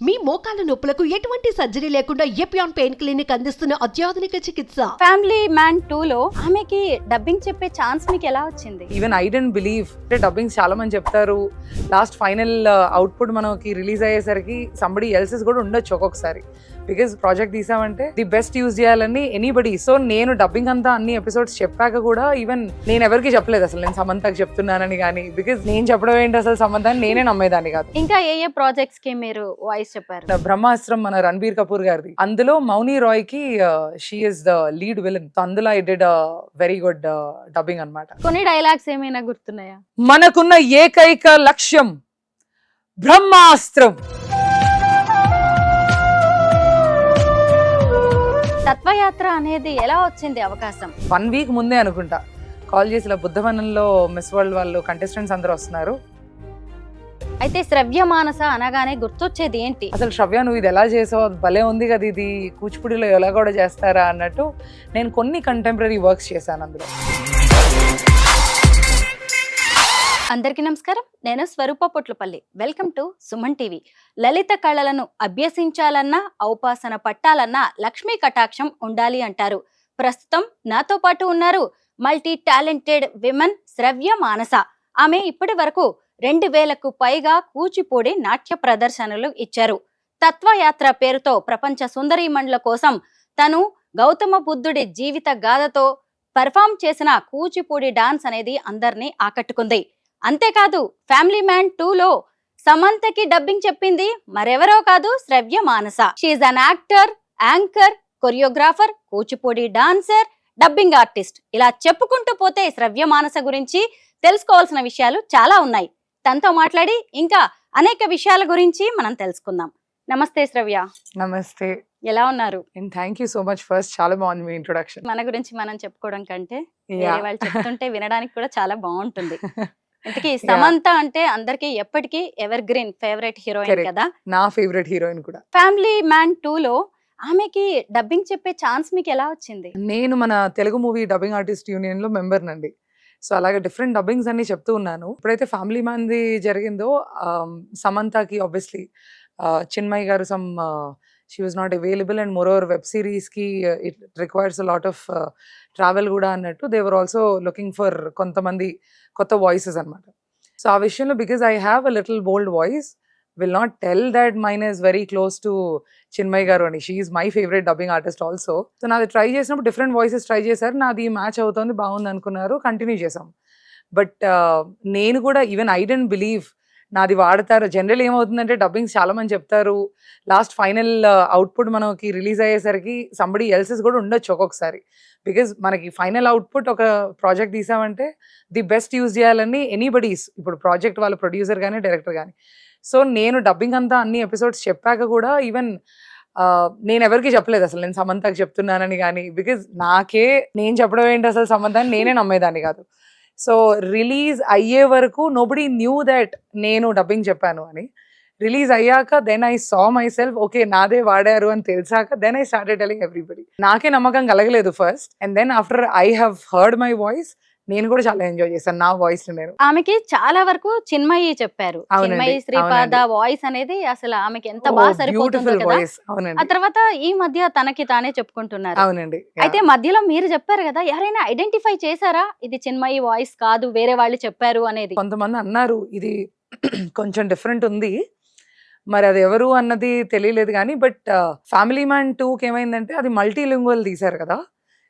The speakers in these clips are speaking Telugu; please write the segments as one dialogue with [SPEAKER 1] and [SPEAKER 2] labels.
[SPEAKER 1] మీ మోకాల నొప్పులకు ఎటువంటి సర్జరీ లేకుండా ఎపియాన్ పెయిన్ క్లినిక్ అందిస్తున్న అత్యాధునిక చికిత్స.
[SPEAKER 2] ఫ్యామిలీ మ్యాన్ 2 లో ఆమెకి డబ్బింగ్ చెప్పే ఛాన్స్ మీకు ఎలా వచ్చింది?
[SPEAKER 3] ఈవెన్ ఐ డెంట్ బిలీవ్ అంటే డబ్బింగ్ చాలా మంది చెప్తారు, లాస్ట్ ఫైనల్ అవుట్పుట్ మనకి రిలీజ్ అయ్యేసరికి సంబడి ఎల్సెస్ కూడా ఉండొచ్చు ఒక్కొక్కసారి. బికాజ్ ప్రాజెక్ట్ తీసామంటే ది బెస్ట్ యూజ్ చేయాలని ఎనీబడి. సో నేను డబ్బింగ్ అంతా అన్ని ఎపిసోడ్స్ చెప్పాక కూడా ఈవెన్ నేను ఎవరికి చెప్పలేదు అసలు నేను సమంతకి చెప్తున్నానని కానీ. బికాజ్ నేను చెప్పడం ఏంటి అసలు సమంతాన్ని నేనే నమ్మేదాన్ని కాదు.
[SPEAKER 2] ఇంకా ఏ ప్రాజెక్ట్స్ కి మీరు వాయిస్ చెప్పారు?
[SPEAKER 3] బ్రహ్మాస్త్రం మన రణబీర్ కపూర్ గారిది, అందులో మౌని రాయ్ కి she is the lead villain. అందులో I did very good dubbing అన్నమాట.
[SPEAKER 2] కొన్ని డైలాగ్స్ ఏమైనా గుర్తున్నాయా?
[SPEAKER 3] మనకున్న ఏకైక లక్ష్యం బ్రహ్మాస్త్రం.
[SPEAKER 2] తత్వయాత్ర అనేది ఎలా వచ్చింది అవకాశం?
[SPEAKER 3] 1 వీక్ ముందే అనుకుంటా కాల్ చేసి ఇలా బుద్ధవనంలో మిస్ వరల్డ్ వాళ్ళు కంటెస్టెంట్స్ అందరూ వస్తున్నారు.
[SPEAKER 2] అయితే శ్రవ్య మానస అనగానే గుర్తొచ్చేది ఏంటి?
[SPEAKER 3] అసలు శ్రవ్య నువ్వు ఇది ఎలా చేసావు, భలే ఉంది కదా, ఇది కూచిపూడిలో ఎలా కూడా చేస్తారా అన్నట్టు నేను కొన్ని కంటెంపరీ వర్క్స్ చేశాను అందులో.
[SPEAKER 2] అందరికీ నమస్కారం, నేను Swaroopa Potlapalli. Welcome to Suman TV. లలిత కళలను అభ్యసించాలన్నా ఔపాసన పట్టాలన్నా లక్ష్మీ కటాక్షం ఉండాలి అంటారు. ప్రస్తుతం నాతో పాటు ఉన్నారు మల్టీ టాలెంటెడ్ విమెన్ శ్రవ్య మానస. ఆమె ఇప్పటి వరకు 2000కు పైగా కూచిపూడి నాట్య ప్రదర్శనలు ఇచ్చారు. తత్వయాత్ర పేరుతో ప్రపంచ సుందరీమణుల కోసం తను గౌతమ బుద్ధుడి జీవిత గాథతో పర్ఫామ్ చేసిన కూచిపూడి డాన్స్ అనేది అందరినీ ఆకట్టుకుంది. అంతేకాదు ఫ్యామిలీ మ్యాన్ 2లో సమంతకి డబ్బింగ్ చెప్పింది మరెవరో కాదు, Sravya Manasa. She's an actor, anchor, choreographer, Kuchipudi dancer, dubbing artist. ఇలా చెప్పుకుంటూ పోతే శ్రవ్య మానస గురించి తెలుసుకోవాల్సిన విషయాలు చాలా ఉన్నాయి. తనతో మాట్లాడి ఇంకా అనేక విషయాల గురించి మనం తెలుసుకుందాం. నమస్తే శ్రవ్య.
[SPEAKER 3] నమస్తే.
[SPEAKER 2] ఎలా ఉన్నారు?
[SPEAKER 3] Thank you so much. First చాలా బాగుంది మీ ఇంట్రొడక్షన్.
[SPEAKER 2] మన గురించి మనం చెప్పుకోవడం కంటే వేరే వాళ్ళు చెప్తుంటే వినడానికి కూడా చాలా బాగుంటుంది. ఇంతకీ సమంత అంటే అందరికి ఎప్పటికీ ఎవర్ గ్రీన్ ఫేవరెట్ హీరోయిన్ కదా.
[SPEAKER 3] నా ఫేవరెట్ హీరోయిన్ కూడా.
[SPEAKER 2] ఫ్యామిలీ మ్యాన్ 2లో ఆమెకి డబ్బింగ్ చెప్పే ఛాన్స్ మీకు ఎలా వచ్చింది?
[SPEAKER 3] నేను మన Telugu movie dubbing artist union లో మెంబర్ నండి. సో అలాగే డిఫరెంట్ డబ్బింగ్స్ అన్ని చెప్తూ ఉన్నాను. ఇప్పుడైతే ఫ్యామిలీ మ్యాన్ ది జరిగిందో సమంతకి obviously Chinmayi garu she was not available and more over web series కి it requires a lot of travel కూడా అన్నట్టు they were also looking for కొంతమంది కొత్త వాయిసెస్ అనమాట. సో ఆ విషయంలో because I have a little bold voice, will not tell that mine is very close to Chinmayi garu అని. She is my favourite dubbing artist also. So నాది ట్రై చేసినప్పుడు డిఫరెంట్ వాయిసెస్ ట్రై చేశారు, నాది మ్యాచ్ అవుతుంది, బాగుంది అనుకున్నారు, కంటిన్యూ చేసాం. బట్ నేను కూడా ఈవెన్ ఐ డెంట్ బిలీవ్ నాది వాడతారు. జనరల్ ఏమవుతుందంటే డబ్బింగ్స్ చాలా మంది చెప్తారు, లాస్ట్ ఫైనల్ అవుట్పుట్ మనకి రిలీజ్ అయ్యేసరికి సంబడి ఎల్సెస్ కూడా ఉండొచ్చు ఒక్కొక్కసారి. బికాజ్ మనకి ఫైనల్ అవుట్పుట్ ఒక ప్రాజెక్ట్ తీసామంటే ది బెస్ట్ యూజ్ చేయాలని ఎనీబడీస్, ఇప్పుడు ప్రాజెక్ట్ వాళ్ళ ప్రొడ్యూసర్ కానీ డైరెక్టర్ కానీ. సో నేను డబ్బింగ్ అంతా అన్ని ఎపిసోడ్స్ చెప్పాక కూడా ఈవెన్ నేను ఎవరికి చెప్పలేదు అసలు నేను సమంతకి చెప్తున్నానని కానీ. బికాజ్ నేను చెప్పడం ఏంటి అసలు సమంతాన్ని నేనే నమ్మేదాన్ని కాదు. సో రిలీజ్ అయ్యే వరకు నోబడీ న్యూ దట్ నేను డబ్బింగ్ చెప్పాను అని. రిలీజ్ అయ్యాక then I saw myself, okay నాదే వాడారు అని తెలిసాక then I started telling everybody. నాకే నమ్మకం కలగలేదు first, and then after I have heard my voice నేను కూడా చాలా ఎంజాయ్ చేశాను నా వాయిస్ నేను.
[SPEAKER 2] ఆమెకి చాలా వరకు చిన్మయి చెప్పారు. చిన్మయి శ్రీపాద వాయిస్ అనేది అసలు ఆమెకి ఎంత బాగా సరిపోతుందో కదా. ఆ తర్వాత ఈ మధ్య తనకి తానే చెప్పుకుంటున్నారు.
[SPEAKER 3] అవునండి.
[SPEAKER 2] అయితే మధ్యలో మీరు చెప్పారు కదా, ఎవరైనా ఐడెంటిఫై చేశారా ఇది చిన్మయి వాయిస్ కాదు వేరే వాళ్ళు చెప్పారు అనేది?
[SPEAKER 3] కొంతమంది అన్నారు ఇది కొంచెం డిఫరెంట్ ఉంది, మరి అది ఎవరు అన్నది తెలియలేదు కానీ. బట్ ఫ్యామిలీ మ్యాన్ 2కి ఏమైందంటే అది మల్టీలింగ్వల్ తీశారు కదా.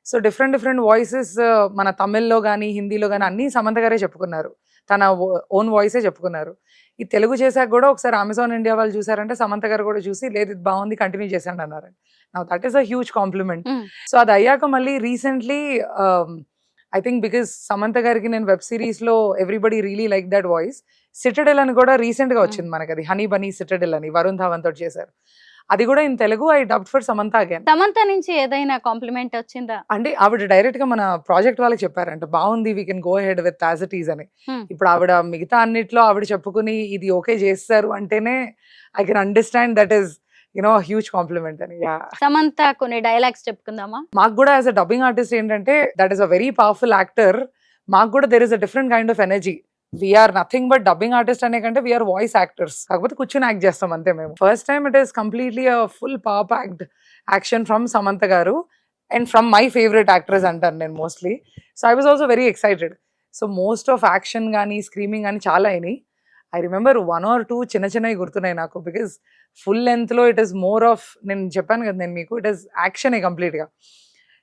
[SPEAKER 3] సో డిఫరెంట్ వాయిసెస్ మన తమిళ్లో కానీ హిందీలో కానీ అన్ని సమంత గారే చెప్పుకున్నారు, తన ఓన్ వాయిసే చెప్పుకున్నారు. ఈ తెలుగు చేశాక కూడా ఒకసారి అమెజాన్ ఇండియా వాళ్ళు చూసారంటే సమంత గారు కూడా చూసి లేదు ఇది బాగుంది కంటిన్యూ చేశాను అన్నారు. Now that is a huge compliment. So అది అయ్యాక మళ్ళీ recently I think because Samantha గారికి నేను వెబ్ సిరీస్ లో everybody really like that voice. Citadel అని కూడా రీసెంట్ గా వచ్చింది మనకి, అది హనీ బనీ సిటడెల్ అని వరుణ్ ధావన్ తోటి చేశారు. అది కూడా in Telugu I dubbed for Samantha again.
[SPEAKER 2] Samantha నుంచి ఏదైనా కాంప్లిమెంట్ వచ్చిందా?
[SPEAKER 3] అంటే ఆవిడ డైరెక్ట్ గా మన ప్రాజెక్ట్ వాళ్ళకి చెప్పారంట బాగుంది, we can go head with as it is అని. ఇప్పుడు ఆవిడ మిగతా అన్నిట్లో ఆవిడ చెప్పుకుని ఇది ఓకే చేస్తారు అంటేనే I can understand that is huge compliment అని.
[SPEAKER 2] సమంత కొన్ని డైలాగ్స్ చెప్పుకుందామా?
[SPEAKER 3] మాకు కూడా యాజ్ అ డబ్బింగ్ ఆర్టిస్ట్ ఏంటంటే that is a very powerful actor. మాకు కూడా there is a different kind of energy. We're nothing but dubbing artist అనే కంటే వీఆర్ వాయిస్ యాక్టర్స్, కాకపోతే కూర్చొని యాక్ట్ చేస్తాం అంతే మేము. First time it is completely full power packed action from Samantha garu and from my favourite actors అంటాను నేను mostly. So I was also very excited. So most of action కానీ స్క్రీమింగ్ కానీ చాలా అయినాయి. ఐ రిమెంబర్ 1 or 2 చిన్నవి గుర్తున్నాయి నాకు, బికాజ్ ఫుల్ లెంత్లో ఇట్ ఈస్ మోర్ ఆఫ్, నేను చెప్పాను కదా నేను మీకు, ఇట్ ఈస్ యాక్షనే కంప్లీట్గా.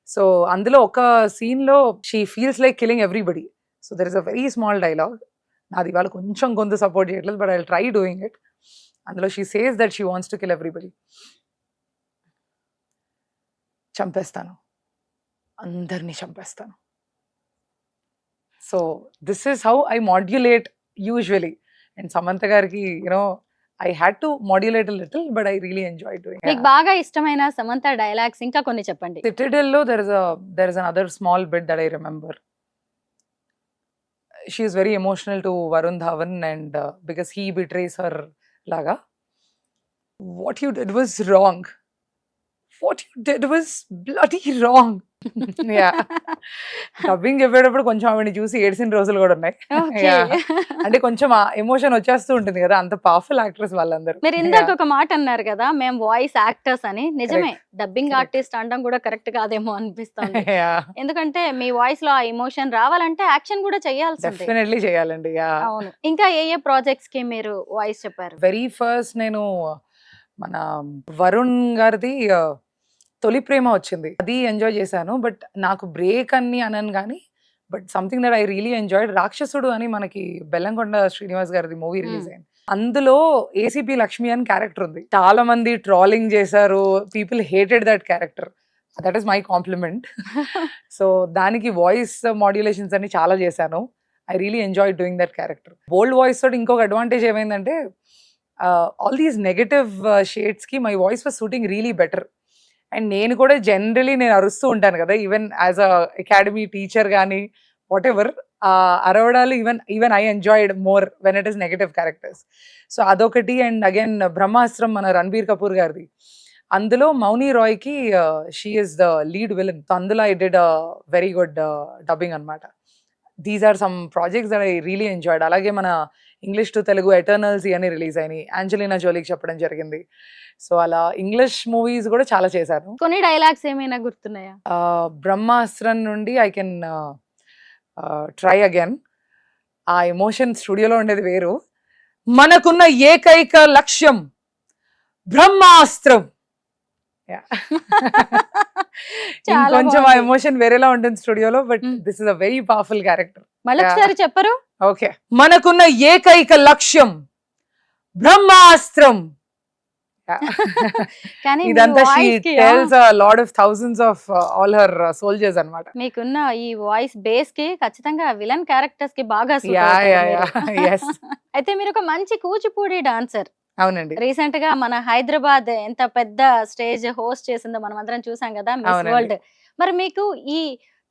[SPEAKER 3] సో అందులో ఒక సీన్లో she feels like killing everybody. So there is a very small dialogue, నాది వాళ్ళు కొంచెం కొంత సపోర్ట్ చేయట్లేదు, but I will try doing it. అందులో she says that she wants to kill everybody. చంపేస్తాను, అందరినీ చంపేస్తాను. So this is how I modulate usually. And Samantha గారికి I had to modulate a little, but I really enjoyed doing it.
[SPEAKER 2] మీకు బాగా ఇష్టమైన సమంత డైలాగ్స్ ఇంకా కొన్ని చెప్పండి.
[SPEAKER 3] Citadel lo there is another small bit that I remember. She is very emotional to Varun Dhawan and because he betrays her laga. What you did was wrong. What you did was bloody wrong. Yeah. Dubbing చెప్పేటప్పుడు కొంచెం ఆవిడని చూసి ఏడ్చిన రోజులు కూడా ఉన్నాయి. అంటే కొంచెం ఎమోషన్ వచ్చేస్తూ ఉంటుంది కదా, అంత పవర్ఫుల్ యాక్టర్స్ వాళ్ళందరూ.
[SPEAKER 2] మీరు ఇందాక ఒక మాట అన్నారు కదా, మేము వాయిస్ యాక్టర్స్ అని. నిజమే, డబ్బింగ్ ఆర్టిస్ట్ అనడం కూడా కరెక్ట్ కాదేమో అనిపిస్తుంది. ఎందుకంటే మీ వాయిస్ లో ఆ ఎమోషన్ రావాలంటే యాక్షన్ కూడా చేయాల్సిందే.
[SPEAKER 3] డెఫినెట్లీ చేయాలండి.
[SPEAKER 2] అవును. ఇంకా ఏ ప్రాజెక్ట్స్ కి మీరు వాయిస్ చెప్పారు?
[SPEAKER 3] వెరీ ఫస్ట్ నేను మన వరుణ్ గారిది తొలి ప్రేమ వచ్చింది, అది ఎంజాయ్ చేశాను. బట్ నాకు బ్రేక్ అని అనను కానీ, but something that I really enjoyed, రాక్షసుడు అని మనకి బెల్లంకొండ శ్రీనివాస్ గారిది మూవీ రిలీజ్ అయింది. అందులో ఏసీపీ లక్ష్మి అని క్యారెక్టర్ ఉంది. చాలా మంది ట్రాలింగ్ చేశారు, people hated that character. That is my compliment. So దానికి వాయిస్ మాడ్యులేషన్స్ అన్ని చాలా చేశాను. I really enjoy doing that character. Bold voice తోటి ఇంకొక అడ్వాంటేజ్ ఏమైందంటే, ఆల్ దీస్ నెగటివ్ షేడ్స్కి my voice was suiting really better. And నేను కూడా జనరలీ నేను అరుస్తూ ఉంటాను కదా, even as a academy teacher కానీ వాట్ ఎవర్, అరవడాలు even I enjoyed more when it is negative characters. So అదొకటి. అండ్ అగైన్ బ్రహ్మాస్త్రం మన రణబీర్ కపూర్ గారిది, అందులో మౌని రాయ్కి she is the lead villain. అందులో I did very good dubbing అనమాట. These are some projects that I really enjoyed. అలాగే మన ఇంగ్లీష్ టు తెలుగు ఎటర్నల్స్ ఇవన్నీ రిలీజ్ అయినాయి, ఆంజలినా జోలీకి చెప్పడం జరిగింది. సో అలా ఇంగ్లీష్ మూవీస్ కూడా చాలా చేశాను.
[SPEAKER 2] కొన్ని డైలాగ్స్ ఏమైనా గుర్తున్నాయా?
[SPEAKER 3] బ్రహ్మాస్త్రం నుండి ఐ కెన్ ట్రై అగైన్. ఆ ఎమోషన్ స్టూడియోలో ఉండేది వేరు. మనకున్న ఏకైక లక్ష్యం బ్రహ్మాస్త్రం. ఇంకొంచెం ఆ ఎమోషన్ వేరేలా ఉంటుంది స్టూడియోలో, but this is a very powerful character.
[SPEAKER 2] మళ్ళీ ఒకసారి చెప్పరు?
[SPEAKER 3] ఓకే. మనకున్న ఏకైక లక్ష్యం బ్రహ్మాస్త్రం.
[SPEAKER 2] కానీ
[SPEAKER 3] ఇదంతా she tells a lot of thousands of all her soldiers అన్నమాట.
[SPEAKER 2] మీకున్న ఈ వాయిస్ బేస్ కి ఖచ్చితంగా విలన్ క్యారెక్టర్స్ కి బాగా
[SPEAKER 3] yes.
[SPEAKER 2] అయితే మీరు ఒక మంచి కూచిపూడి డాన్సర్.
[SPEAKER 3] అవునండి.
[SPEAKER 2] రీసెంట్ గా మన హైదరాబాద్ ఎంత పెద్ద స్టేజ్ హోస్ట్ చేసిందో మనం అందరం చూసాం కదా, మిస్ వరల్డ్. మరి మీకు ఈ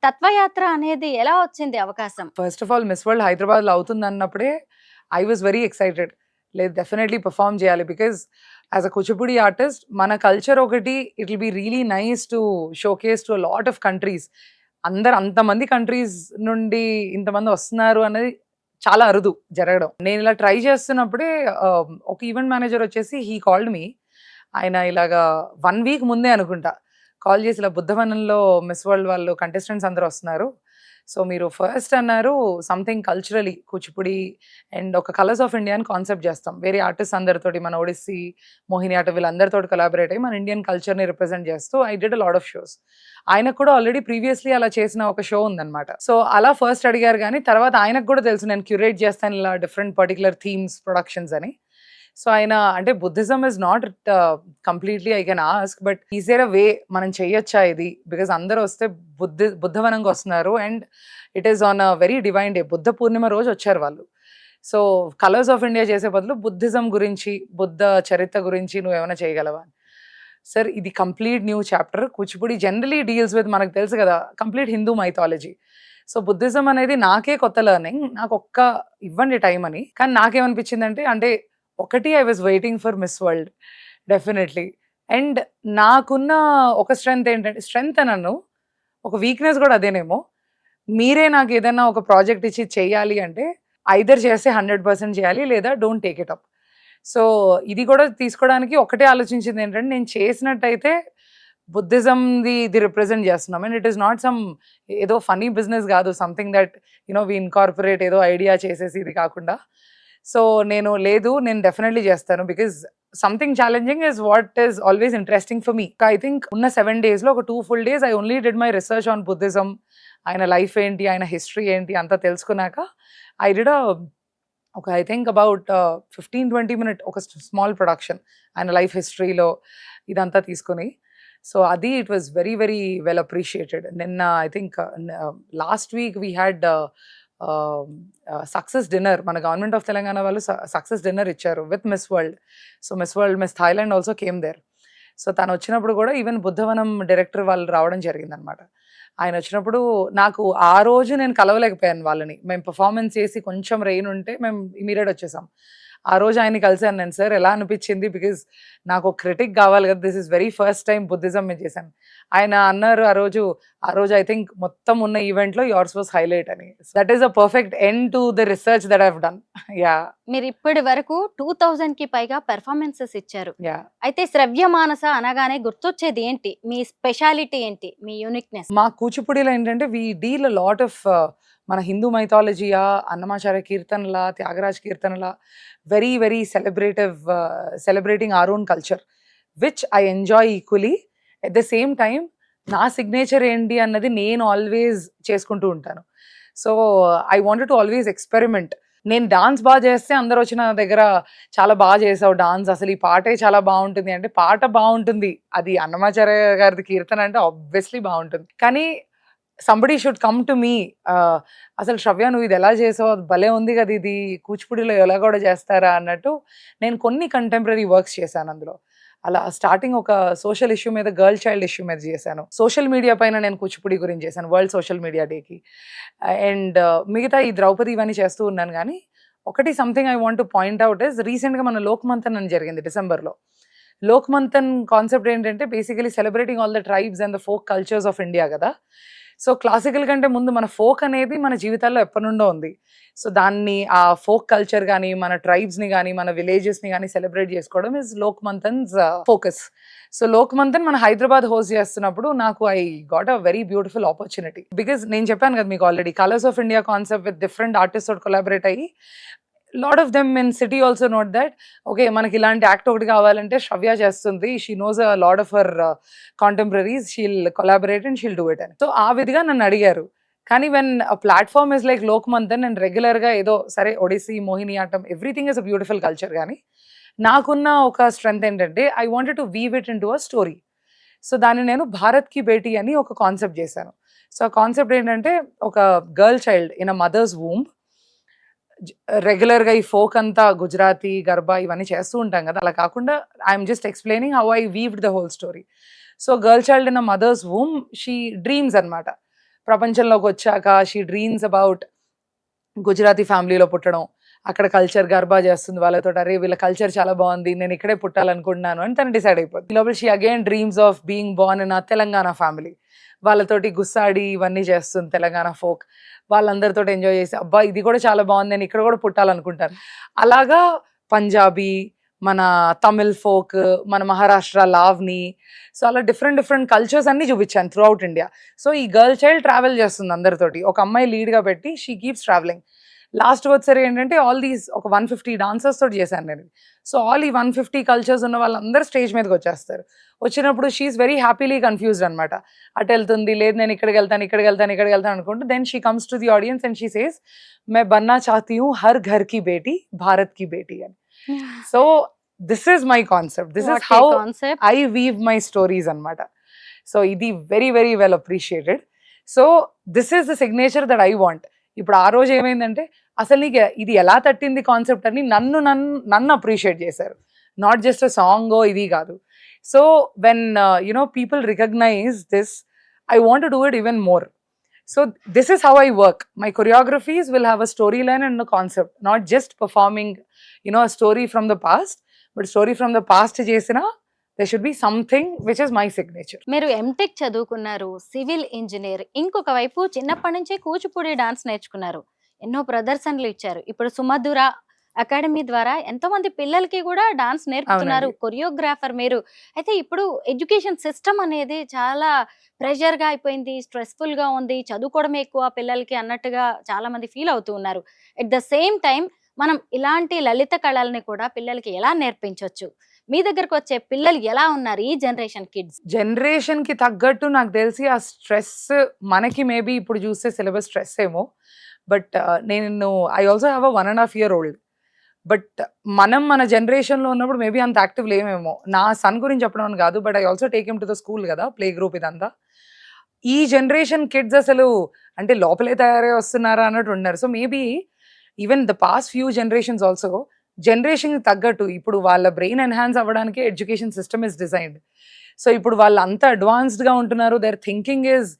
[SPEAKER 2] తత్వయాత్ర అనేది ఎలా వచ్చింది అవకాశం?
[SPEAKER 3] First of all miss world Hyderabad లో అవుతుంది అన్నప్పుడే ఐ వాజ్ వెరీ ఎక్సైటెడ్. లేదు, డెఫినెట్లీ పర్ఫామ్ చేయాలి, because as a Kuchipudi artist మన కల్చర్ ఒకటి, it will be really nice to showcase to lot of countries. అంతమంది కంట్రీస్ నుండి ఇంతమంది వస్తున్నారు అనేది చాలా అరుదు జరగడం. నేను ఇలా ట్రై చేస్తున్నప్పుడే ఒక ఈవెంట్ మేనేజర్ వచ్చేసి హీ కాల్డ్ మీ. ఆయన ఇలాగా 1 week ముందే అనుకుంటా కాల్ చేసి, ఇలా బుద్ధవనంలో మిస్ వరల్డ్ వాళ్ళు కంటెస్టెంట్స్ అందరూ వస్తున్నారు, సో మీరు ఫస్ట్ అన్నారు సంథింగ్ కల్చరలీ కూచిపూడి అండ్ ఒక కలర్స్ ఆఫ్ ఇండియా అని కాన్సెప్ట్ చేస్తాం. వేరే ఆర్టిస్ట్ అందరితోటి, మన ఒడిస్సీ, మోహిని ఆట వీళ్ళందరితో కొలాబరేట్ అయ్యి మన ఇండియన్ కల్చర్ని రిప్రజెంట్ చేస్తూ I did a lot of shows. ఆయనకు కూడా ఆల్రెడీ ప్రీవియస్లీ అలా చేసిన ఒక షో ఉందన్నమాట. సో అలా ఫస్ట్ అడిగారు, కానీ తర్వాత ఆయనకు కూడా తెలుసు నేను క్యూరేట్ చేస్తాను ఇలా డిఫరెంట్ పర్టికులర్ థీమ్స్ ప్రొడక్షన్స్ అని. సో ఆయన అంటే Buddhism is not completely I can ask, but is there a way మనం చెయ్యొచ్చా ఇది, బికాజ్ అందరూ వస్తే బుద్ధవనంగా వస్తున్నారు and it is on a very divine day, Buddha Purnima రోజు వచ్చారు వాళ్ళు. సో కలర్స్ ఆఫ్ ఇండియా చేసే బదులు బుద్ధిజం గురించి, బుద్ధ చరిత్ర గురించి నువ్వు ఏమైనా చేయగలవా? సార్ ఇది complete new chapter. Kuchipudi generally deals with, మనకు తెలుసు కదా, complete Hindu mythology. So Buddhism అనేది నాకే కొత్త లెర్నింగ్, నాకు ఇవ్వండి టైం అని. కానీ నాకేమనిపించిందంటే, అంటే ఒకటి I was waiting for miss world definitely. And నాకున్న ఒక స్ట్రెంగ్త్ ఏంటంటే, స్ట్రెంగ్త్ నన్ను ఒక వీక్నెస్ కూడా అదేనేమో, మీరే నాకు ఏదైనా ఒక ప్రాజెక్ట్ ఇచ్చి చెయ్యాలి అంటే ఐదర్ చేస్తే 100% చేయాలి, లేదా don't take it up. So ఇది కూడా తీసుకోవడానికి ఒకటే ఆలోచించింది ఏంటంటే, నేను చేసినట్టయితే బుద్ధిజంది ఇది రిప్రజెంట్ చేస్తున్నాం. And it is not some ఏదో ఫనీ బిజినెస్ కాదు, సంథింగ్ దట్ వి ఇన్కార్పొరేట్ ఏదో ఐడియా చేసేసి ఇది కాకుండా. సో నేను డెఫినెట్లీ చేస్తాను, because something challenging is what is always interesting for me. I think ఉన్న 7 days లో ఒక 2 full days I only did my research on Buddhism, ఆయన లైఫ్ ఏంటి, ఆయన హిస్టరీ ఏంటి అంతా తెలుసుకున్నాక ఐ డిడ్ ఒక ఐ థింక్ అబౌట్ 15-20 minute ఒక స్మాల్ ప్రొడక్షన్ ఆయన లైఫ్ హిస్టరీలో ఇదంతా తీసుకుని. సో అది it was very very well appreciated. నిన్న I think last week we had success dinner. మన గవర్నమెంట్ ఆఫ్ తెలంగాణ వాళ్ళు సక్సెస్ డిన్నర్ ఇచ్చారు with miss world. So miss Thailand also came there. So తను వచ్చినప్పుడు కూడా ఈవెన్ బుద్ధవనం డైరెక్టర్ వాళ్ళు రావడం జరిగిందనమాట. ఆయన వచ్చినప్పుడు నాకు ఆ రోజు నేను కలవలేకపోయాను వాళ్ళని. మేము పర్ఫార్మెన్స్ చేసి కొంచెం రెయిన్ ఉంటే మేము ఇమీడియట్ వచ్చేసాం. ఆ రోజు ఆయన్ని కలిసాను నేను. సార్ ఎలా అనిపించింది, బికాజ్ నాకు ఒక క్రిటిక్ కావాలి కదా, this is very first time Buddhism మేము చేశాను. ఆయన అన్నారు ఆ రోజు ఐ థింక్ మొత్తం ఉన్న ఈవెంట్లో యోర్స్ వాస్ హైలైట్ అని. That is a perfect end to the research that I have done. Yeah,
[SPEAKER 2] మీరు ఇప్పటి వరకు 2000కి పైగా పెర్ఫార్మెన్సెస్ ఇచ్చారు.
[SPEAKER 3] యా.
[SPEAKER 2] అయితే శ్రవ్య మానస అనగానే గుర్తొచ్చేది ఏంటి, మీ స్పెషాలిటీ ఏంటి, మీ యూనిక్నెస్?
[SPEAKER 3] మా కూచిపూడిలో ఏంటంటే we deal a lot of మన హిందూ మైథాలజీయా, అన్నమాచార్య కీర్తనల, త్యాగరాజ్ కీర్తనల, very very celebrating our own culture, which I enjoy equally. At the same time నా సిగ్నేచర్ ఏంటి అన్నది నేను ఆల్వేస్ చేసుకుంటూ ఉంటాను. So I wanted to always experiment. నేను డాన్స్ బాగా చేస్తే అందరు వచ్చి నా దగ్గర చాలా బాగా చేసావు డాన్స్, అసలు ఈ పాటే చాలా బాగుంటుంది అంటే, పాట బాగుంటుంది, అది అన్నమాచార్య గారిది కీర్తన అంటే ఆబ్వియస్లీ బాగుంటుంది, కానీ somebody should come to me, అసలు శ్రవ్య నువ్వు ఇది ఎలా చేసావు, అది భలే ఉంది కదా, ఇది కూచిపూడిలో ఎలా కూడా చేస్తారా అన్నట్టు నేను కొన్ని కంటెంపరీ వర్క్స్ చేశాను అందులో. అలా స్టార్టింగ్ ఒక సోషల్ ఇష్యూ మీద, గర్ల్ చైల్డ్ ఇష్యూ మీద చేశాను. సోషల్ మీడియా పైన నేను కూచిపూడి గురించి చేశాను వరల్డ్ సోషల్ మీడియా డేకి. అండ్ మిగతా ఈ ద్రౌపది ఇవన్నీ చేస్తూ ఉన్నాను. కానీ ఒకటి something I want to point out is, రీసెంట్గా మన లోక్ మంథన్ అని జరిగింది డిసెంబర్లో. లోక్ మంథన్ కాన్సెప్ట్ ఏంటంటే basically celebrating all the tribes and the folk cultures of India కదా. సో క్లాసికల్ కంటే ముందు మన ఫోక్ అనేది మన జీవితాల్లో ఎప్పటి నుండో ఉంది. సో దాన్ని, ఆ ఫోక్ కల్చర్ కానీ, మన ట్రైబ్స్ని కానీ, మన విలేజెస్ని కానీ సెలబ్రేట్ చేసుకోవడం is Lok Manthan's focus. So Lok Manthan మన హైదరాబాద్ హోస్ట్ చేస్తున్నప్పుడు నాకు I got a very beautiful opportunity, because నేను చెప్పాను కదా మీకు already, colours of India concept with different artist తోటి కొలాబరేట్ అయ్యి, lot of them in city also note that okay మనకి ఇలాంటి యాక్ట్ ఒకటి కావాలంటే శ్రవ్య చేస్తుంది, she knows a lot of her contemporaries, she'll collaborate and she'll do it అని. సో ఆ విధిగా నన్ను అడిగారు. కానీ when a platform is like Lok Manthan, నేను రెగ్యులర్గా ఏదో సరే Odissi, Mohini Attam, everything is a beautiful culture, కానీ నాకున్న ఒక స్ట్రెంగ్త్ ఏంటంటే I wanted to weave it into a story. So దాన్ని నేను భారత్ కి బేటీ అని ఒక కాన్సెప్ట్ చేశాను. సో ఆ కాన్సెప్ట్ ఏంటంటే, ఒక girl child in a mothers womb, రెగ్యులర్గా ఈ ఫోక్ అంతా గుజరాతీ, గర్బా ఇవన్నీ చేస్తూ ఉంటాం కదా, అలా కాకుండా I'm just explaining how I weaved the whole story. So girl child in a mothers womb, she dreams అనమాట. ప్రపంచంలోకి వచ్చాక షీ డ్రీమ్స్ అబౌట్ గుజరాతీ ఫ్యామిలీలో పుట్టడం, అక్కడ కల్చర్ గర్బా చేస్తుంది వాళ్ళతో, అరే వీళ్ళ కల్చర్ చాలా బాగుంది, నేను ఇక్కడే పుట్టాలనుకుంటున్నాను అని తను డిసైడ్ అయిపోతుంది. లోపల she again dreams of being Born in a Telangana family, వాళ్ళతోటి గుస్సాడి ఇవన్నీ చేస్తుంది, తెలంగాణ ఫోక్, వాళ్ళందరితో ఎంజాయ్ చేసి అబ్బా ఇది కూడా చాలా బాగుంది, నేను ఇక్కడ కూడా పుట్టాలనుకుంటాను. అలాగా పంజాబీ, మన తమిళ్ ఫోక్, మన మహారాష్ట్ర లావ్ని, సో అలా డిఫరెంట్ కల్చర్స్ అన్ని చూపించాను త్రూ అవుట్ ఇండియా. సో ఈ గర్ల్ చైల్డ్ ట్రావెల్ చేస్తుంది అందరితోటి, ఒక అమ్మాయి లీడ్గా పెట్టి షీ కీప్స్ ట్రావెలింగ్. లాస్ట్ వచ్చేసరి ఏంటంటే ఆల్ దీస్ ఒక 150 డాన్సర్స్ తోటి చేశాను నేను. సో ఆల్ ఈ 150 కల్చర్స్ ఉన్న వాళ్ళందరూ స్టేజ్ మీదకి వచ్చేస్తారు. వచ్చినప్పుడు షీఈస్ వెరీ హ్యాపీలీ కన్ఫ్యూజ్డ్ అనమాట. అటు వెళ్తుంది, లేదు నేను ఇక్కడికి వెళ్తాను అనుకుంటూ, then she comes to the audience and she says మే బన్నా చాహతీ హూ హర్ ఘర్ కి బేటీ భారత్ కి బేటీ అని. So this is my concept, this is how I weave my stories అనమాట. సో ఇది very very well appreciated. So this is the signature that I want. ఇప్పుడు ఆ రోజు ఏమైందంటే, అసలు నీకు ఇది ఎలా తట్టింది కాన్సెప్ట్ అని నన్ను అప్రిషియేట్ చేశారు, నాట్ జస్ట్ అ సాంగ్ ఇది కాదు. So when people recognise this, I want to do it even more. So this is how I work. My choreographies will have a storyline and a concept, not just performing, a story from the past, but story from the past chesina, there should be something which is my signature.
[SPEAKER 2] మీరు ఎంటెక్ చదువుకున్నారు, సివిల్ ఇంజనీర్, ఇంకొక వైపు చిన్నప్పటి నుంచే కూచిపూడి డాన్స్ నేర్చుకున్నారు. ఎన్నో ప్రదర్శనలు ఇచ్చారు. ఇప్పుడు సుమధుర అకాడమీ ద్వారా ఎంతో మంది పిల్లలకి కూడా డాన్స్ నేర్పుతున్నారు.
[SPEAKER 3] అవునండి.
[SPEAKER 2] కొరియోగ్రాఫర్ మీరు. అయితే ఇప్పుడు ఎడ్యుకేషన్ సిస్టమ్ అనేది చాలా ప్రెషర్‌గా అయిపోయింది. స్ట్రెస్‌ఫుల్‌గా ఉంది. చదువుకోవడమే ఎక్కువ పిల్లలకి అన్నట్టుగా చాలా మంది ఫీల్ అవుతూ ఉన్నారు. ఎట్ ద సేమ్ టైమ్ మనం ఇలాంటి లలిత కళల్ని కూడా పిల్లలకి ఎలా నేర్పించొచ్చు? మీ దగ్గరకొచ్చే పిల్లలు ఎలా ఉన్నారు ఈ జనరేషన్ కిడ్స్?
[SPEAKER 3] జనరేషన్‌కి తగ్గట్టు నాకు తెలిసి ఆ స్ట్రెస్ మనకి మేబీ ఇప్పుడు చూస్తే సిలబస్ స్ట్రెస్ ఏమో. బట్ నేను I also have a 1.5 year old. But మనం మన జనరేషన్‌లో ఉన్నప్పుడు మేబీ అంత యాక్టివ్ లేమేమో. నా సన్ గురించి చెప్పడం అని కాదు. But I also take him to the school కదా! ప్లే గ్రూప్ ఇదంతా. ఈ జనరేషన్ కిడ్స్ అసలు అంటే లోపలే తయారై వస్తున్నారా అన్నట్టు ఉన్నారు. So maybe even the past few generations also జనరేషన్‌కి తగ్గట్టు ఇప్పుడు వాళ్ళ బ్రెయిన్ ఎన్హాన్స్ అవ్వడానికి education system is designed. So ఇప్పుడు వాళ్ళు అంత అడ్వాన్స్డ్‌గా ఉంటున్నారు. Their thinking is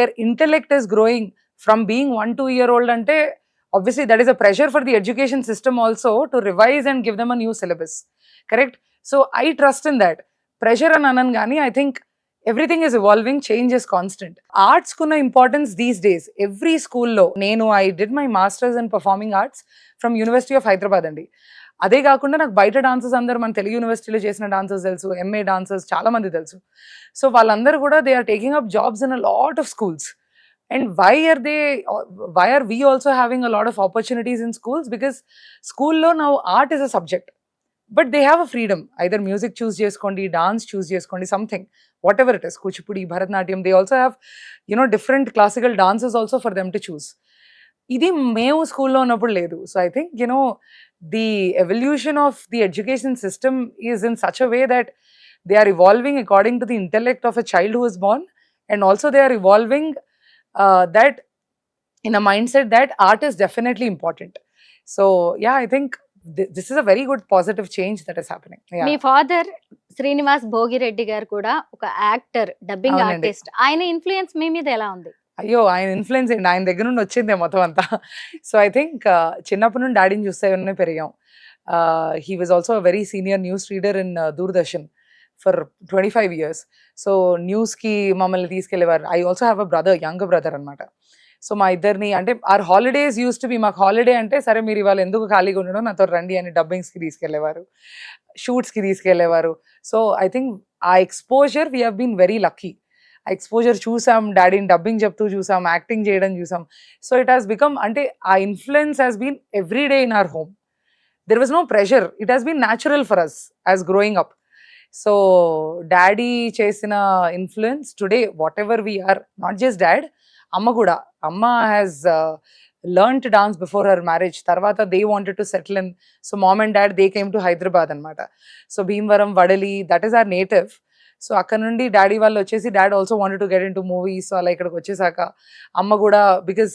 [SPEAKER 3] their intellect is growing from being 1-2 year old అంటే obviously that is a pressure for the education system also to revise and give them a new syllabus, correct? So I trust in that pressure and anangani. I think everything is evolving, change is constant. Arts kuna importance these days every school lo nenu I did my masters in performing arts from University of Hyderabad andi. అదే కాకుండా నాకు బయట డాన్సర్స్ అందరూ మన తెలుగు యూనివర్సిటీలో చేసిన డాన్సర్స్ తెలుసు, ఎంఏ డాన్సర్స్ చాలా మంది తెలుసు. సో వాళ్ళందరూ కూడా they are taking up jobs in a lot of schools. And why are we also having a lot of opportunities in schools? Because school lo now art is a subject, but they have a freedom. Either music choose cheskondi, dance choose cheskondi, something, whatever it is, kuchipudi, bharatnatyam. They also have different classical dances also for them to choose. Idi మేము స్కూల్లో ఉన్నప్పుడు లేదు. So I think the evolution of the education system is in such a way that they are evolving according to the intellect of a child who is born, and also they are evolving that in a mindset that art is definitely important. So yeah, I think this is a very good positive change that is happening.
[SPEAKER 2] Me
[SPEAKER 3] Yeah.
[SPEAKER 2] Father Srinivas Bhogireddy గారు కూడా ఒక యాక్టర్, డబ్బింగ్
[SPEAKER 3] అవునండి.
[SPEAKER 2] ఆర్టిస్ట్. ఆయన ఇన్ఫ్లుయెన్స్ మీ మీద ఎలా ఉంది?
[SPEAKER 3] అయ్యో, ఆయన ఇన్ఫ్లుయెన్స్ ఏంటి, ఆయన దగ్గర నుండి వచ్చిందే మొత్తం అంతా. సో ఐ థింక్ చిన్నప్పటి నుండి డాడీని చూస్తేనే పెరిగాం. He was also a very senior news reader in Doordarshan for 25 years. So న్యూస్కి మమ్మల్ని తీసుకెళ్లేవారు. I also have a brother, younger brother అనమాట. సో మా ఇద్దరిని అంటే our holidays use to be, మాకు హాలిడే అంటే సరే మీరు ఇవాళ ఎందుకు ఖాళీగా ఉండడం, నాతో రండి అని డబ్బింగ్స్కి తీసుకెళ్లేవారు, షూట్స్కి తీసుకెళ్లేవారు. సో ఐ థింక్ ఆ exposure we have been very lucky. ఆ ఎక్స్పోజర్ చూసాం, డాడీని డబ్బింగ్ చెప్తూ చూసాం, యాక్టింగ్ చేయడం చూసాం. సో ఇట్ హాస్ బికమ్ అంటే ఆ influence has been every day in our home. There was no pressure. It has been natural for us as growing up. So daddy చేసిన influence today what ever we're, not just dad, అమ్మ కూడా. అమ్మ has learned to dance before her marriage. Tarvata they wanted to settle in. So mom and dad, they came to Hyderabad anamata. So Bhimvaram, Vadali, that is our native. So అక్కడ నుండి డాడీ వాళ్ళు వచ్చేసి, dad also wanted to get in to movies. So అలా ఇక్కడికి వచ్చేసాక అమ్మ కూడా, బికాస్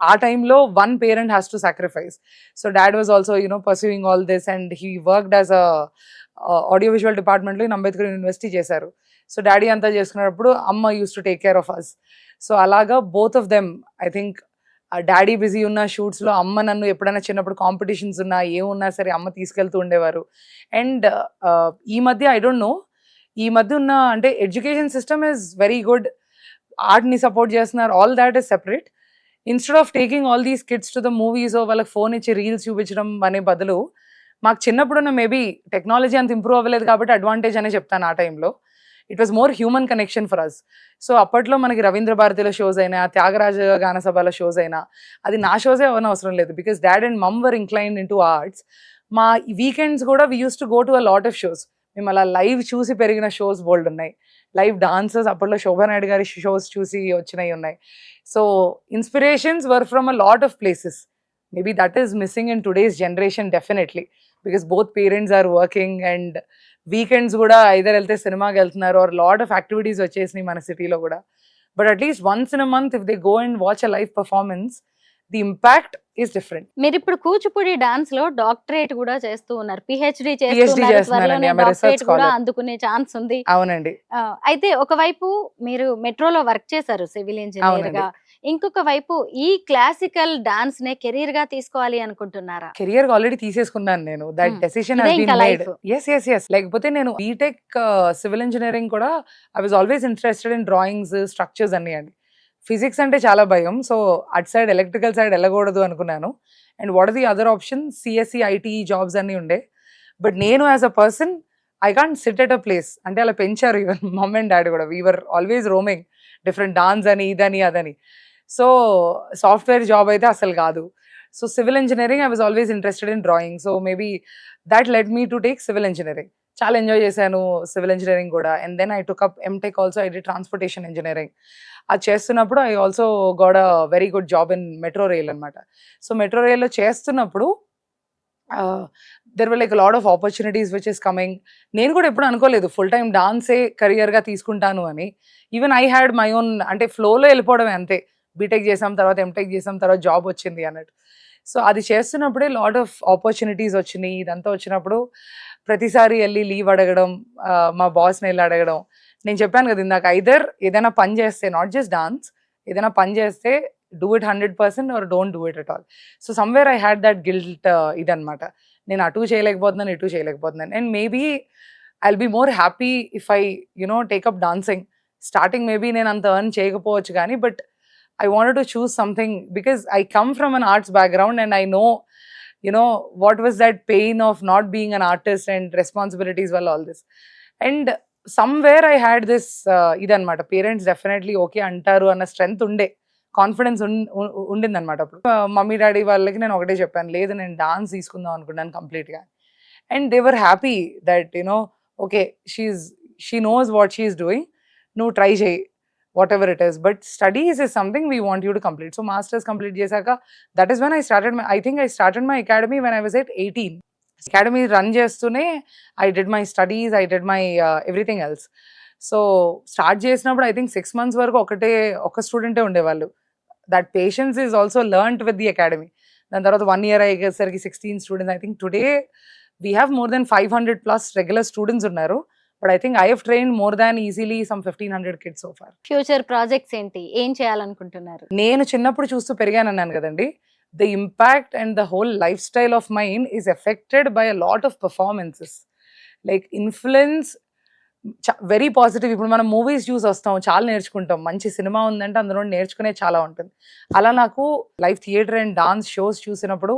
[SPEAKER 3] ఆ టైంలో one parent has to sacrifice. So dad was also pursuing all this and he worked as a audio visual డిపార్ట్మెంట్లో ఇన్ అంబేద్కర్ యూనివర్సిటీ చేశారు. సో డాడీ అంతా చేసుకున్నప్పుడు అమ్మ use to take care of us. So అలాగా both of them, I think daddy busy ఉన్న షూట్స్లో అమ్మ నన్ను ఎప్పుడైనా చిన్నప్పుడు కాంపిటీషన్స్ ఉన్నా ఏమున్నా సరే అమ్మ తీసుకెళ్తూ ఉండేవారు. అండ్ ఈ మధ్య ఐ డోంట్ నో, ఈ మధ్య ఉన్న అంటే education system is very good. ఆర్ట్ని సపోర్ట్ చేస్తున్నారు, all that is separate. Instead of taking all these kids to the movies, వాళ్ళకి ఫోన్ ఇచ్చి రీల్స్ చూపించడం అనే బదులు, మాకు చిన్నప్పుడున్న మేబీ టెక్నాలజీ అంత ఇంప్రూవ్ అవ్వలేదు కాబట్టి అడ్వాంటేజ్ అనే చెప్తాను. ఆ టైంలో it was more human connection for us. So అప్పట్లో మనకి రవీంద్ర భారతిలో షోస్ అయినా, త్యాగరాజ గాన సభలో షోస్ అయినా, అది నా షోసే అవసరం లేదు, because dad and mum were inclined into arts. మా వీకెండ్స్ కూడా we used to go to a lot of shows. మేము అలా లైవ్ చూసి పెరిగిన షోస్ బోల్డ్ ఉన్నాయి. లైవ్ డాన్సర్స్ అప్పట్లో శోభానాయుడు గారి షోస్ చూసి వచ్చినవి ఉన్నాయి. So inspirations were from a lot of places. Maybe that is missing in today's generation definitely, because both parents are working and weekends కూడా ఐదర్ వెళ్తే సినిమాకి వెళ్తున్నారు, ఆర్ లాట్ ఆఫ్ యాక్టివిటీస్ వచ్చేసినాయి మన సిటీలో కూడా. But at least once in a month if they go and watch a live performance, the impact is different.
[SPEAKER 2] మీరు ఇప్పుడు కూచిపూడి డాన్స్ లో డాక్టరేట్ కూడా చేస్తూ ఉన్నారు, పిహెచ్డి
[SPEAKER 3] చేస్తున్నానండి,
[SPEAKER 2] చేస్తున్నారు,
[SPEAKER 3] I'm a research
[SPEAKER 2] డాక్టరేట్ కూడా
[SPEAKER 3] scholar.
[SPEAKER 2] అందుకునే ఛాన్స్ ఉంది.
[SPEAKER 3] అవునండి.
[SPEAKER 2] అయితే ఒకవైపు మీరు మెట్రోలో వర్క్ చేశారు సివిల్ ఇంజనీర్ గా, ఇంకొక వైపు ఈ క్లాసికల్ డాన్స్ నే కెరీర్ గా తీసుకోవాలి అనుకుంటున్నారా?
[SPEAKER 3] కెరియర్ ఆల్రెడీ తీసేసుకున్నాను నేను. దట్ డెసిషన్
[SPEAKER 2] ఇదే
[SPEAKER 3] హస్
[SPEAKER 2] ఇంకా
[SPEAKER 3] బీన్ మేడ్.
[SPEAKER 2] life.
[SPEAKER 3] yes. లేకపోతే నేను బీటెక్ సివిల్ ఇంజనీరింగ్ కూడా I was always interested in drawings, structures అన్ని అండి. ఫిజిక్స్ అంటే చాలా భయం. సో అటు సైడ్ ఎలక్ట్రికల్ సైడ్ వెళ్ళకూడదు అనుకున్నాను. And what are the other option, CSC, ITE jobs అన్నీ ఉండే. బట్ నేను as a person I can't sit at a place. అంటే అలా పెంచారు ఈవెన్ మమ్ అండ్ డాడీ కూడా. We are always roaming different dance అని, ఇదని, అదని. సో సాఫ్ట్వేర్ జాబ్ అయితే అసలు కాదు. So civil engineering I was always interested in drawing. So maybe that led me to take civil engineering. చాలా ఎంజాయ్ చేశాను సివిల్ ఇంజనీరింగ్ కూడా. And then I took up MTech also. I the transportation engineering. అది చేస్తున్నప్పుడు I also got a very good job in metro rail అనమాట. సో మెట్రో రైల్లో చేస్తున్నప్పుడు there were like lot of opportunities which is coming. నేను కూడా ఎప్పుడు అనుకోలేదు ఫుల్ టైమ్ డాన్సే కెరియర్గా తీసుకుంటాను అని. Even I had my own, అంటే ఫ్లోలో వెళ్ళిపోవడమే అంతే. బీటెక్ చేసాం, తర్వాత ఎంటెక్ చేసాం, తర్వాత జాబ్ వచ్చింది అన్నట్టు. సో అది చేస్తున్నప్పుడే లాట్ ఆఫ్ ఆపర్చునిటీస్ వచ్చినాయి. ఇదంతా వచ్చినప్పుడు ప్రతిసారి వెళ్ళి లీవ్ అడగడం, మా బాస్ని వెళ్ళి అడగడం. నేను చెప్పాను కదా ఇందాక, ఐదర్ ఏదైనా పని చేస్తే, నాట్ జస్ట్ డాన్స్, ఏదైనా పని చేస్తే do it 100% or don't do it at all. So somewhere I had that guilt ఇదనమాట. నేను అటు చేయలేకపోతున్నాను, ఇటు చేయలేకపోతున్నాను. And maybe I will be more happy if I take up dancing. Starting maybe నేను అంత ఎర్న్ చేయకపోవచ్చు కానీ, but I wanted to choose something because I come from an arts background and I know, what was that pain of not being an artist and responsibilities while all this. And somewhere I had this, idanmata, parents definitely okay antaru anna strength unde, confidence ఉండిందనమాట. అప్పుడు మమ్మీ డాడీ వాళ్ళకి నేను ఒకటే చెప్పాను, లేదు నేను డాన్స్ తీసుకుందాం అనుకున్నాను కంప్లీట్గా. And they were happy that okay she knows what she is doing, నువ్వు ట్రై చేయి whatever it is, but studies is something we want you to complete. So masters complete chesaka, that is when I started I started my academy when I was at 18. Academy run chestune I did my studies, I did my everything else. So start చేసినప్పుడు I think 6 months వరకు ఒక స్టూడెంటే ఉండేవాళ్ళు. That patience is also learnt with the academy. దాని తర్వాత 1 year అయ్యేసరికి 16 students. I think today we have more than 500 plus regular students ఉన్నారు. But I think I have trained more than easily some 1500 kids so far.
[SPEAKER 2] Future projects ఏంటి, ఏం చేయాలనుకుంటున్నారు?
[SPEAKER 3] నేను చిన్నప్పుడు చూస్తూ పెరిగానన్నాను కదండి. The impact and the whole lifestyle of mine is affected by a lot of performances. Like influence very positive. ఇప్పుడు మనం మూవీస్ చూసి వస్తాం, చాలా నేర్చుకుంటాం. మంచి సినిమా ఉందంటే అందులో నేర్చుకునే చాలా ఉంటుంది. అలా నాకు live theatre and dance shows చూసినప్పుడు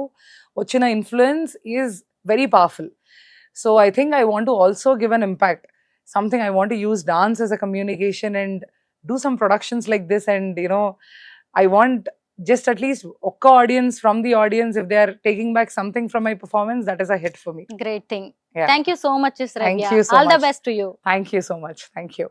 [SPEAKER 3] వచ్చిన influence is very powerful. So I think I want to also give an impact. Something I want to use dance as a communication and do some productions like this. And I want just at least okka audience, from the audience, if they are taking back something from my performance, that is a hit for me.
[SPEAKER 2] Great thing.
[SPEAKER 3] Yeah.
[SPEAKER 2] Thank you so much, Sravya.
[SPEAKER 3] Thank you so
[SPEAKER 2] All
[SPEAKER 3] much.
[SPEAKER 2] the best to you.
[SPEAKER 3] Thank you so much. Thank you.